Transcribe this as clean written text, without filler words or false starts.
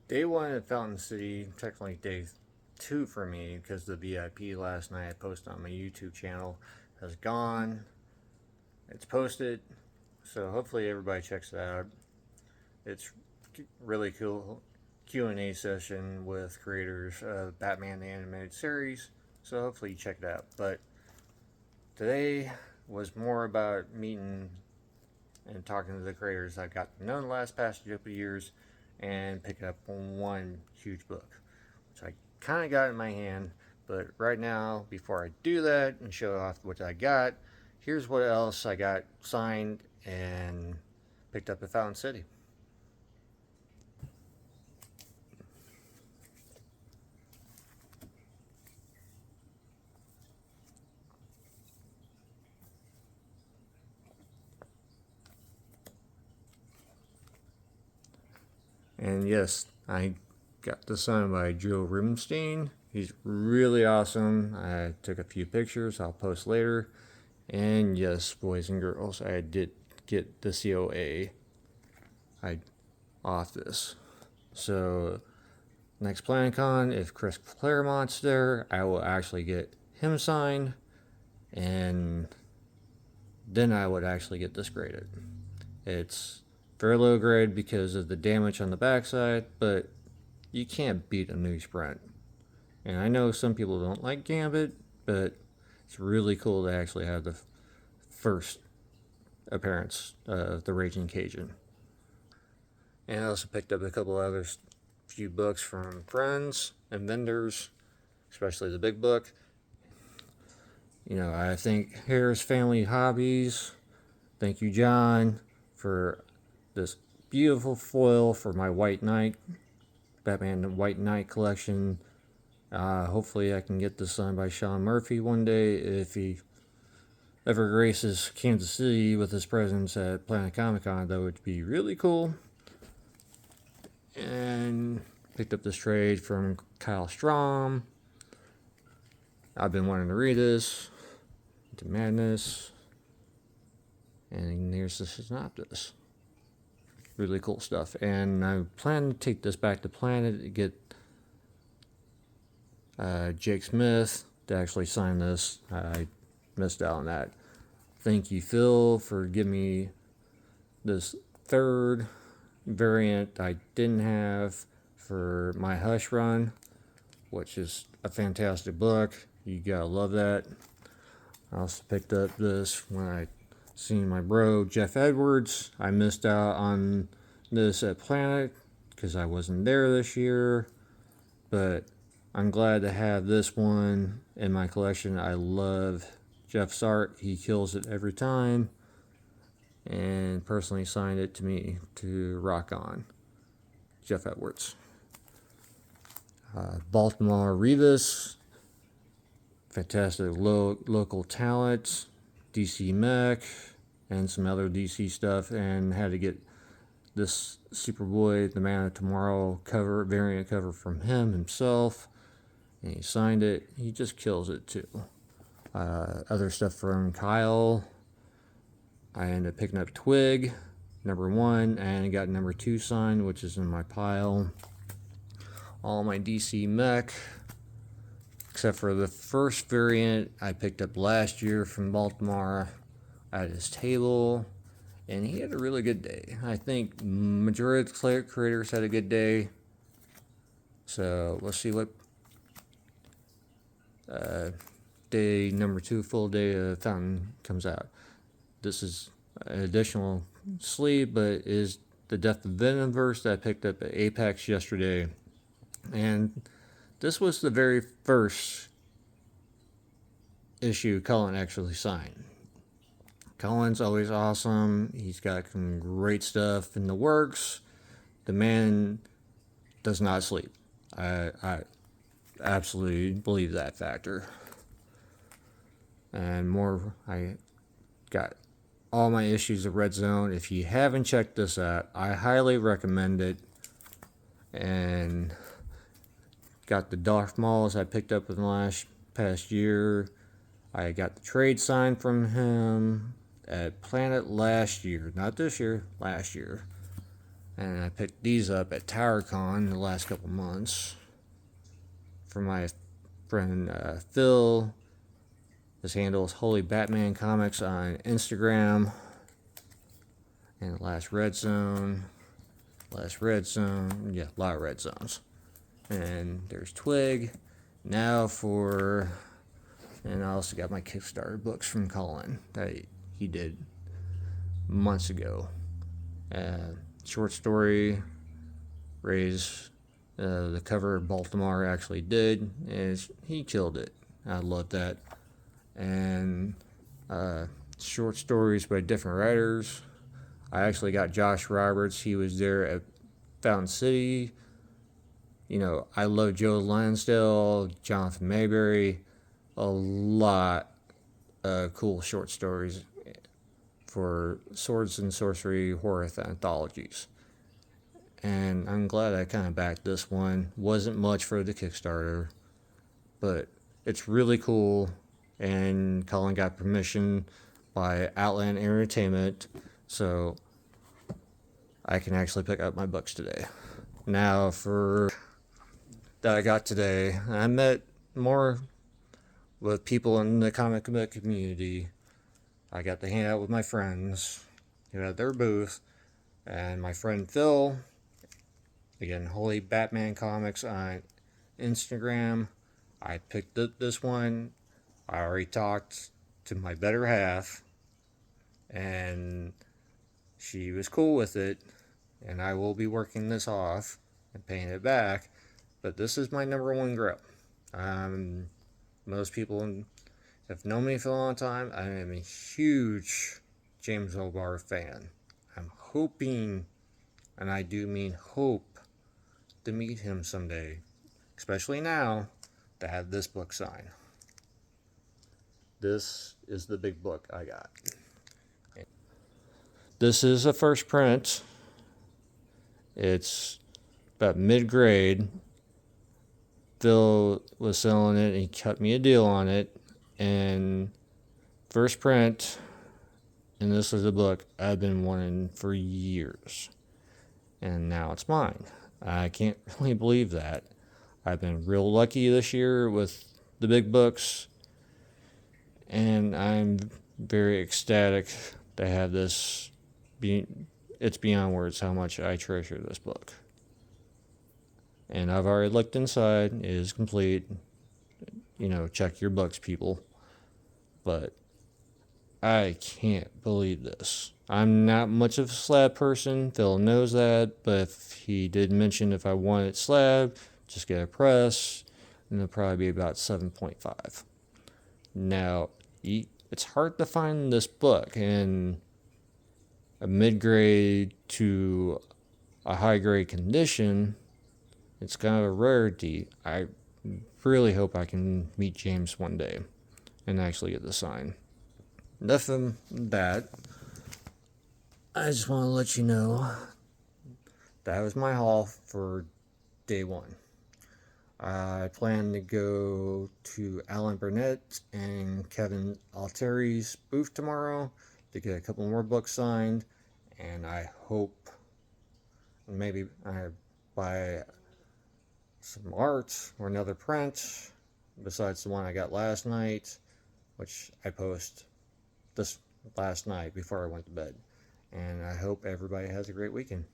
Day one at Fountain City, technically day two for me because the VIP last night I posted on my YouTube channel has gone. It's posted, so hopefully everybody checks it out. It's really cool Q&A session with creators of Batman the Animated Series, so hopefully you check it out. But today was more about meeting and talking to the creators I got to know in the last past couple years and picking up one huge book, which I kind of got in my hand. But right now, before I do that and show off what I got, here's what else I got signed and picked up at Fountain City. And yes, I got this signed by Joe Rubenstein. He's really awesome. I took a few pictures, I'll post later. And yes, boys and girls, I did get the COA off this. So next PlanCon, if Chris Claremont's there, I will actually get him signed, and then I would actually get this graded. It's very low grade because of the damage on the backside, but you can't beat a newsprint. And I know some people don't like Gambit, but it's really cool to actually have the first appearance of the Raging Cajun. And I also picked up a couple other few books from friends and vendors, especially the big book. You know, I think Harris Family Hobbies. Thank you, John, for this beautiful foil for my White Knight, Batman White Knight collection. Hopefully I can get this signed by Sean Murphy one day if he ever graces Kansas City with his presence at Planet Comic Con. That would be really cool. And picked up this trade from Kyle Strom. I've been wanting to read this. Into Madness. And here's the synopsis. Really cool stuff. And I plan to take this back to Planet to get Jake Smith to actually sign this. I missed out on that. Thank you, Phil, for giving me this third variant I didn't have for my Hush run, which is a fantastic book. You gotta love that. I also picked up this when I seen my bro Jeff Edwards. I missed out on this at Planet because I wasn't there this year, but I'm glad to have this one in my collection. I love Jeff's art. He kills it every time, and personally signed it to me to rock on. Jeff Edwards. Baltimore Revis. Fantastic local talent. DC Mech and some other DC stuff, and had to get this Superboy, the Man of Tomorrow cover, variant cover from himself, and he signed it. He just kills it too. Other stuff from Kyle. I ended up picking up Twig, #1, and got #2 signed, which is in my pile. All my DC Mech, except for the first variant I picked up last year from Baltimore at his table, and he had a really good day. I think majority of the creators had a good day. So let's see what day #2 full day of Fountain comes out. This is an additional sleeve, but is the Death of Venomverse that I picked up at Apex yesterday. And this was the very first issue Cullen actually signed. Cullen's always awesome. He's got some great stuff in the works. The man does not sleep. I absolutely believe that factor. And more, I got all my issues of Red Zone. If you haven't checked this out, I highly recommend it. And got the Darth Mauls I picked up in the past year. I got the trade signed from him at Planet last year, not this year, last year. And I picked these up at TowerCon the last couple months from my friend Phil. His handle is Holy Batman Comics on Instagram. And last red zone, yeah, a lot of red zones. And there's Twig. Now and I also got my Kickstarter books from Colin that he did months ago. Short story, Ray's the cover of Baltimore actually did, and he killed it. I love that. And short stories by different writers. I actually got Josh Roberts. He was there at Fountain City. You know, I love Joe Lansdale, Jonathan Mayberry. A lot of cool short stories for Swords and Sorcery horror anthologies. And I'm glad I kind of backed this one. Wasn't much for the Kickstarter, but it's really cool. And Colin got permission by Outland Entertainment, so I can actually pick up my books today. Now, for that I got today, I met more with people in the comic book community. I got to hang out with my friends who had their booth, and my friend Phil, again, Holy Batman Comics on Instagram. I picked up this one. I already talked to my better half, and she was cool with it, and I will be working this off and paying it back. But this is my number one grail. Most people have known me for a long time. I am a huge James O'Barr fan. I'm hoping, and I do mean hope, to meet him someday, especially now, to have this book signed. This is the big book I got. This is a first print. It's about mid-grade. Phil was selling it and he cut me a deal on it. And first print, and this is a book I've been wanting for years. And now it's mine. I can't really believe that. I've been real lucky this year with the big books. And I'm very ecstatic to have this. It's beyond words how much I treasure this book. And I've already looked inside. It is complete. You know, check your books, people. But I can't believe this. I'm not much of a slab person. Phil knows that. But if he did mention if I wanted slab, just get a press. And it'll probably be about 7.5. Now, it's hard to find this book in a mid-grade to a high-grade condition. It's kind of a rarity. I really hope I can meet James one day and actually get the sign. Enough of that. I just want to let you know that was my haul for day one. I plan to go to Alan Burnett and Kevin Alteri's booth tomorrow to get a couple more books signed, and I hope maybe I buy some art or another print besides the one I got last night, which I post this last night before I went to bed. And I hope everybody has a great weekend.